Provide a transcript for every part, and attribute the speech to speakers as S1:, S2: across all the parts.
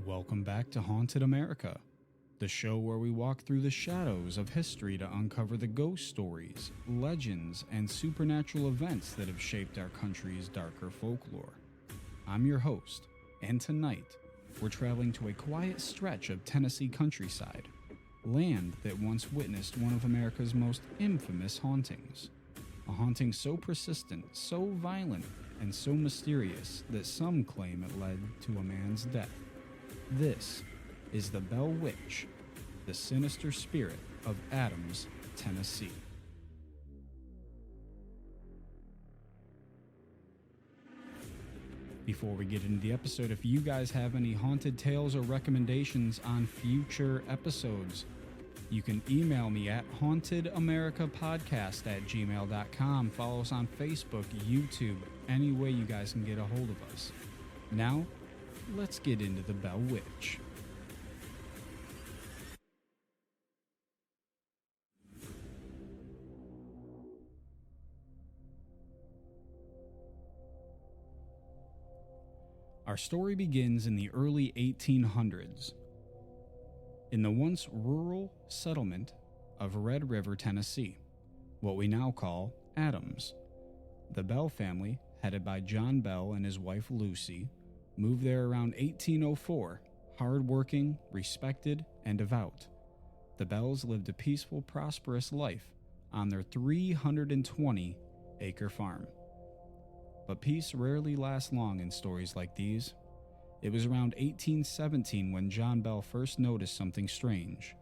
S1: Welcome back to Haunted America, the show where we walk through the shadows of history to uncover the ghost stories, legends, and supernatural events that have shaped our country's darker folklore. I'm your host, and tonight, we're traveling to a quiet stretch of Tennessee countryside, land that once witnessed one of America's most infamous hauntings. A haunting so persistent, so violent, and so mysterious that some claim it led to a man's death. This is the Bell Witch, the sinister spirit of Adams, Tennessee. Before we get into the episode, if you guys have any haunted tales or recommendations on future episodes, you can email me at hauntedamericapodcast@gmail.com. Follow us on Facebook, YouTube, any way you guys can get a hold of us. Now, let's get into the Bell Witch. Our story begins in the early 1800s, in the once rural settlement of Red River, Tennessee, what we now call Adams. The Bell family, headed by John Bell and his wife Lucy, moved there around 1804, hard-working, respected, and devout. The Bells lived a peaceful, prosperous life on their 320-acre farm. But peace rarely lasts long in stories like these. It was around 1817 when John Bell first noticed something strange.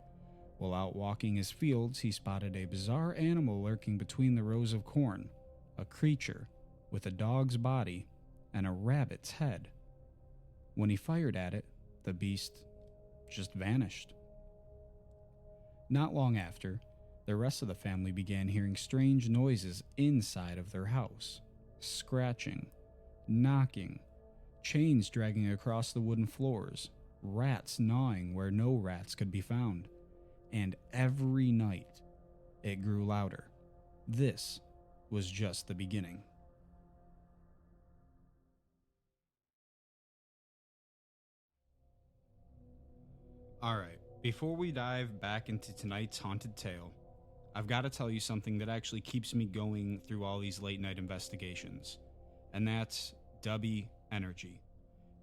S1: While out walking his fields, he spotted a bizarre animal lurking between the rows of corn, a creature with a dog's body and a rabbit's head. When he fired at it, the beast just vanished. Not long after, the rest of the family began hearing strange noises inside of their house. Scratching, knocking, chains dragging across the wooden floors, rats gnawing where no rats could be found. And every night, it grew louder. This was just the beginning. Alright, before we dive back into tonight's haunted tale, I've got to tell you something that actually keeps me going through all these late night investigations, and that's Dubby Energy.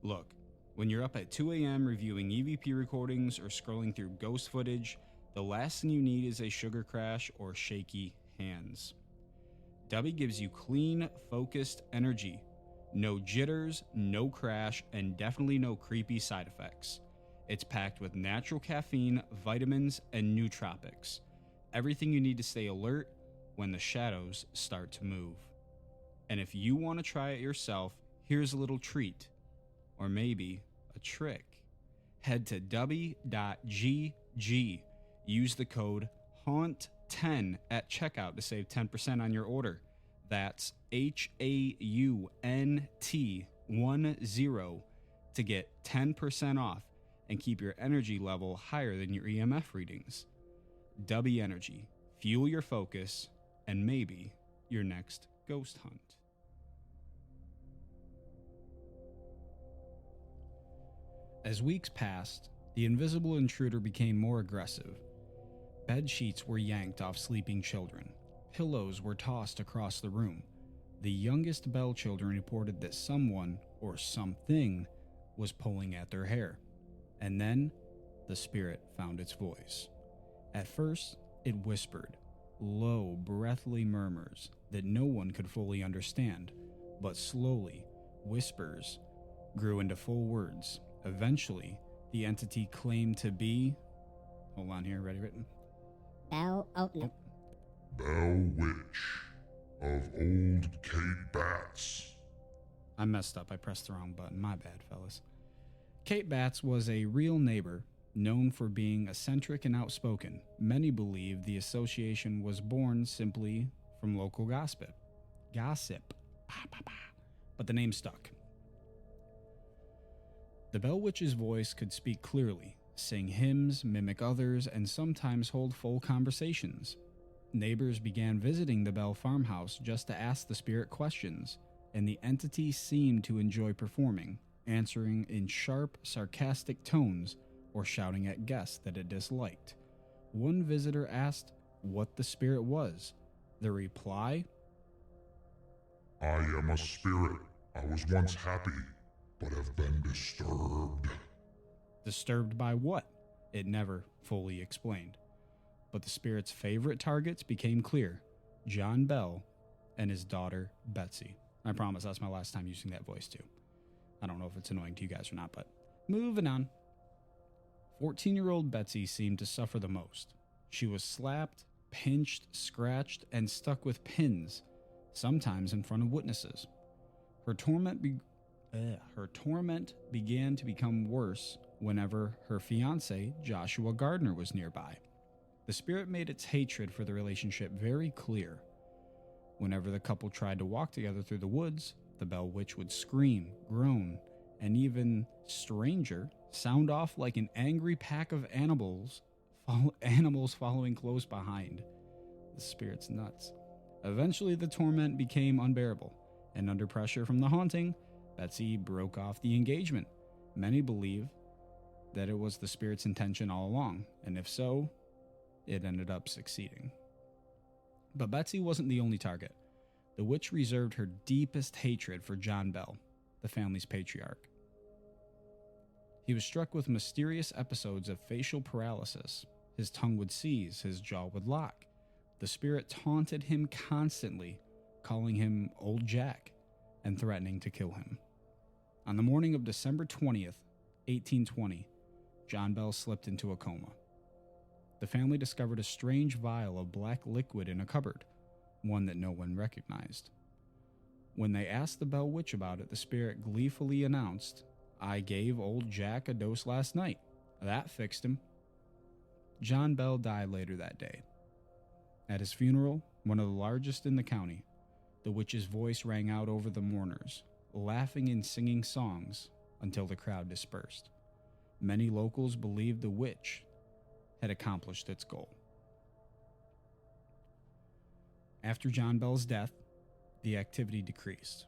S1: Look, when you're up at 2 a.m. reviewing EVP recordings or scrolling through ghost footage, the last thing you need is a sugar crash or shaky hands. Dubby gives you clean, focused energy. No jitters, no crash, and definitely no creepy side effects. It's packed with natural caffeine, vitamins, and nootropics. Everything you need to stay alert when the shadows start to move. And if you want to try it yourself, here's a little treat. Or maybe a trick. Head to dubby.gg. Use the code HAUNT10 at checkout to save 10% on your order. That's HAUNT10 to get 10% off and keep your energy level higher than your EMF readings. Dubby Energy. Fuel your focus and maybe your next ghost hunt. As weeks passed, the invisible intruder became more aggressive. Bed sheets were yanked off sleeping children. Pillows were tossed across the room. The youngest Bell children reported that someone or something was pulling at their hair. And then, the spirit found its voice. At first, it whispered, low, breathly murmurs that no one could fully understand, but slowly, whispers grew into full words. Eventually, the entity claimed to be... Hold on here, ready, written?
S2: Bell, no.
S3: Bell Witch of Old Kate Batts.
S1: I messed up, I pressed the wrong button, my bad, fellas. Kate Batts was a real neighbor, known for being eccentric and outspoken. Many believe the association was born simply from local gossip. But the name stuck. The Bell Witch's voice could speak clearly, sing hymns, mimic others, and sometimes hold full conversations. Neighbors began visiting the Bell farmhouse just to ask the spirit questions, and the entity seemed to enjoy performing, answering in sharp, sarcastic tones or shouting at guests that it disliked. One visitor asked what the spirit was. The reply,
S3: I am a spirit. I was once happy, but have been disturbed.
S1: disturbed by what? It never fully explained. But the spirit's favorite targets became clear: John Bell and his daughter, Betsy. I promise that's my last time using that voice too. I don't know if it's annoying to you guys or not, but moving on. 14-year-old Betsy seemed to suffer the most. She was slapped, pinched, scratched, and stuck with pins, sometimes in front of witnesses. Her torment began to become worse whenever her fiancé, Joshua Gardner, was nearby. The spirit made its hatred for the relationship very clear. Whenever the couple tried to walk together through the woods, the Bell Witch would scream, groan, and even, stranger, sound off like an angry pack of animals following close behind. The spirit's nuts. Eventually, the torment became unbearable, and under pressure from the haunting, Betsy broke off the engagement. Many believe that it was the spirit's intention all along, and if so, it ended up succeeding. But Betsy wasn't the only target. The witch reserved her deepest hatred for John Bell, the family's patriarch. He was struck with mysterious episodes of facial paralysis. His tongue would seize, his jaw would lock. The spirit taunted him constantly, calling him Old Jack and threatening to kill him. On the morning of December 20th, 1820, John Bell slipped into a coma. The family discovered a strange vial of black liquid in a cupboard, one that no one recognized. When they asked the Bell Witch about it, the spirit gleefully announced, "I gave Old Jack a dose last night. That fixed him." John Bell died later that day. At his funeral, one of the largest in the county, the witch's voice rang out over the mourners, laughing and singing songs until the crowd dispersed. Many locals believed the witch had accomplished its goal. After John Bell's death, the activity decreased.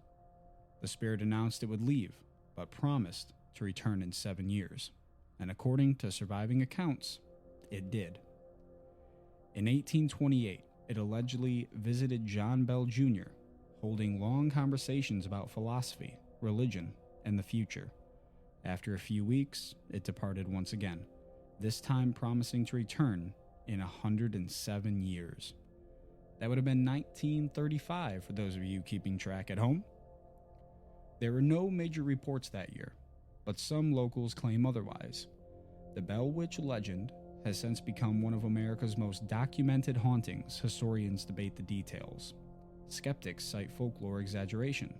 S1: The spirit announced it would leave, but promised to return in 7 years, and according to surviving accounts, it did. In 1828, it allegedly visited John Bell Jr., holding long conversations about philosophy, religion, and the future. After a few weeks, it departed once again, this time promising to return in 107 years. That would have been 1935 for those of you keeping track at home. There were no major reports that year, but some locals claim otherwise. The Bell Witch legend has since become one of America's most documented hauntings. Historians debate the details. Skeptics cite folklore exaggeration.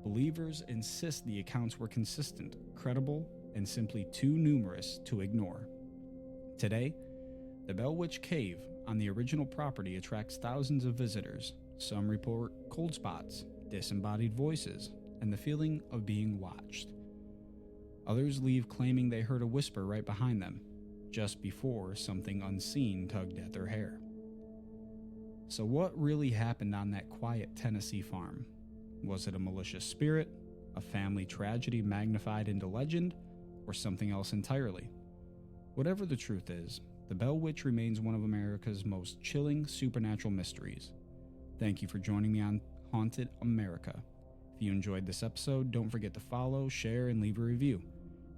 S1: Believers insist the accounts were consistent, credible, and simply too numerous to ignore. Today, the Bell Witch Cave on the original property attracts thousands of visitors. Some report cold spots, disembodied voices, and the feeling of being watched. Others leave claiming they heard a whisper right behind them, just before something unseen tugged at their hair. So what really happened on that quiet Tennessee farm? Was it a malicious spirit, a family tragedy magnified into legend, or something else entirely? Whatever the truth is, the Bell Witch remains one of America's most chilling supernatural mysteries. Thank you for joining me on Haunted America. If you enjoyed this episode, don't forget to follow, share, and leave a review.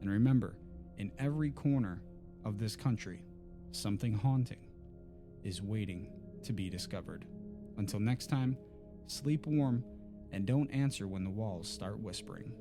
S1: And remember, in every corner of this country, something haunting is waiting to be discovered. Until next time, sleep warm and don't answer when the walls start whispering.